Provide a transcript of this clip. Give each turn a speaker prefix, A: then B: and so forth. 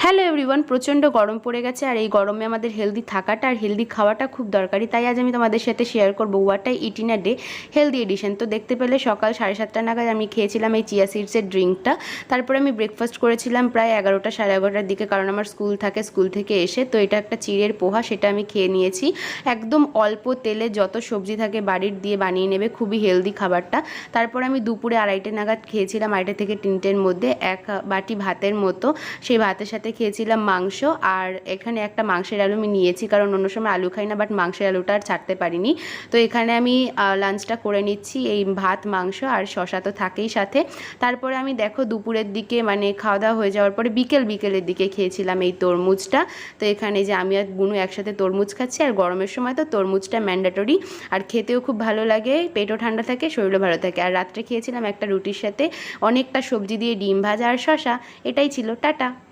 A: Hello everyone, প্রচণ্ড গরম পড়ে গেছে আর এই গরমে আমাদের হেলদি থাকাটা আর হেলদি খাওয়াটা খুব দরকারি। তাই আজ আমি তোমাদের সাথে শেয়ার করবো what I eat in a day healthy edition. তো দেখতে পেলে সকাল 7:30 নাগাদ আমি খেয়েছিলাম এই চিয়া সিডসের ড্রিঙ্কটা। তারপরে আমি ব্রেকফাস্ট করেছিলাম প্রায় 11টা সাড়ে 11টার দিকে, কারণ আমার স্কুল থাকে, স্কুল থেকে এসে তো এটা একটা চিড়ের পোহা, সেটা আমি খেয়ে নিয়েছি। একদম অল্প তেলে যত সবজি থাকে বাড়ির দিয়ে বানিয়ে নেবে, খুবই হেলদি খাবারটা। তারপর আমি দুপুরে 2:30 নাগাদ খেয়েছিলাম, 2:30 থেকে 3টের মধ্যে এক বাটি ভাতের মতো। সেই ভাতের সাথে খেয়েছিলাম মাংস, আর এখানে একটা মাংসের আলু আমি নিয়েছি, কারণ অন্য সময় আলু খাই না, বাট মাংসের আলুটা আর ছাড়তে পারিনি। তো এখানে আমি লাঞ্চটা করে নিচ্ছি, এই ভাত মাংস আর শশা তো থাকেই সাথে। তারপরে আমি দেখো দুপুরের দিকে মানে খাওয়া দাওয়া হয়ে যাওয়ার পরে বিকেলের দিকে খেয়েছিলাম এই তরমুজটা। তো এখানে যে আমি আর বুনু একসাথে তরমুজ খাচ্ছি, আর গরমের সময় তো তরমুজটা ম্যান্ডেটরি, আর খেতেও খুব ভালো লাগে, পেটও ঠান্ডা থাকে, শরীরও ভালো থাকে। আর রাত্রে খেয়েছিলাম একটা রুটির সাথে অনেকটা সবজি দিয়ে ডিম ভাজা আর শশা। এটাই ছিল, টাটা।